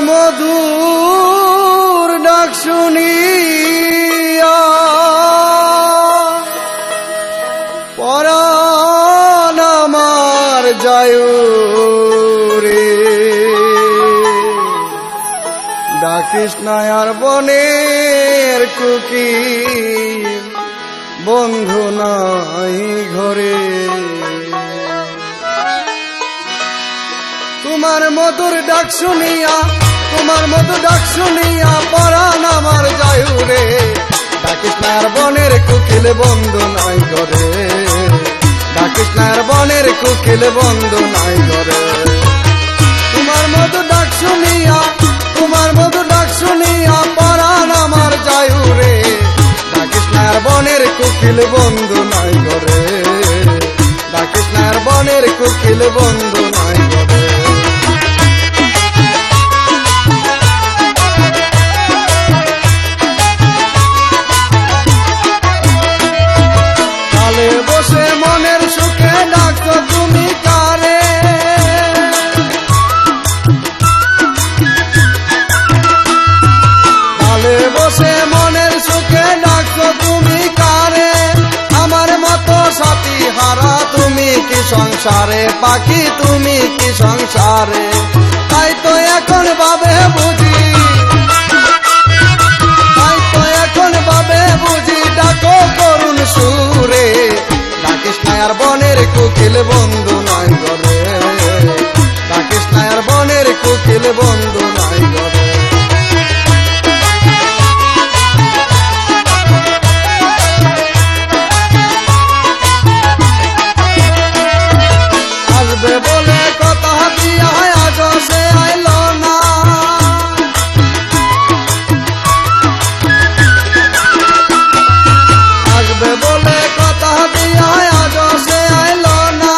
মধুর ডাক শুনিয়া পরাণ আমার যায় রে, ডাকিস না আর বনের কুকিল, বন্ধু নাই ঘরে। তোমার মধুর ডাক শুনিয়া, তোমার মধুর ডাক শুনিয়া পরাণ আমার যায় রে, ডাকিস না আর বনের কুকিল, বন্ধু নাই ঘরে। ডাকিস না আর বনের কুকিল, বন্ধু নাই ঘরে। তোমার মধুর ডাক শুনিয়া, তোমার মধুর ডাক শুনিয়া পরাণ আমার যায় রে, ডাকিস না আর বনের কুকিল, বন্ধু নাই ঘরে। ডাকিস না আর বনের কুকিল, বন্ধু নাই ঘরে। বসে মনের সুখে ডাকো তুমি কারে, তালে বসে মনের সুখে ডাকো তুমি কারে। আমার মতো সাথী হারা তুমি কি সংসারে, পাখি তুমি কি সংসারে। তাই তো এখন ভাবে বুঝি, তাই তো এখন ভাবে বুঝি ডাকো করুণ সুরে, ডাকিস না আর বনের কুকিল, বন্ধু নাই ঘরে। ডাকিস না আর বনের কুকিল, বন্ধু নাই ঘরে। আসবে বলে কথা দিয়া আজ সে আইল না, আসবে বলে কথা দিয়া আজ সে আইল না।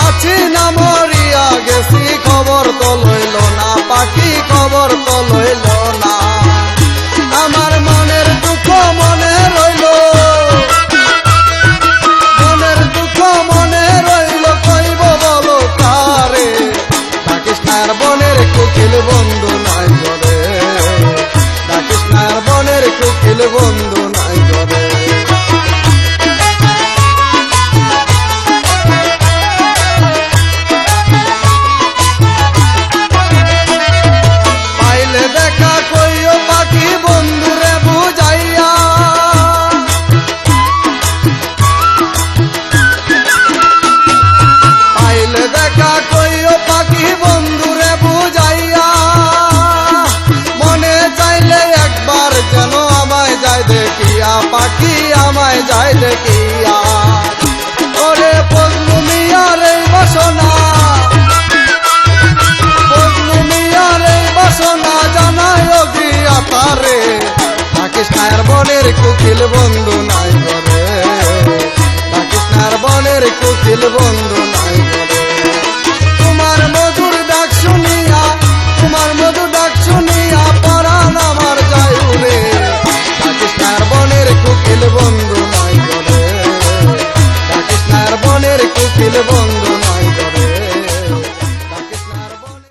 আছি না মরিয়া গেছি, খবর তো লইল না, পাখি খবর তো লইল না। আমার মনের দুঃখ মনে রইল, মনের দুঃখ মনে রইল, কইব বলো কারে। ডাকিস না আর বনের কুকিল, বন্ধু নাই ঘরে। ডাকিস না আর বনের কুকিল, বন্ধু নাই ঘরে। পাইলে দেখা কইও পাখি বন্ধুরে বুঝাইয়া, পাইলে দেখা কইও পাখি বন্ধুরে বুঝাইয়া। মনে চাইলে একবার যেন আমায় যায় দেখিয়া, পাখি আমায় যায় দেখিয়া। ওরে পদ্ম মিয়ার এই বাসনা, পদ্ম মিয়ার এই বাসনা জানাই গিয়া তারে। ডাকিস না আর বনের কুকিল, বন্ধু নাই ঘরে। ডাকিস না আর বনের কুকিল, বন্ধু নাই ঘরে। তোমার মধুর ডাক শুনিয়া, তোমার মধুর ডাক শুনিয়া পরাণ আমার যায় রে, ডাকিস না আর বনের কুকিল, বন্ধু নাই ঘরে। ডাকিস না আর বনের কুকিল, বন্ধু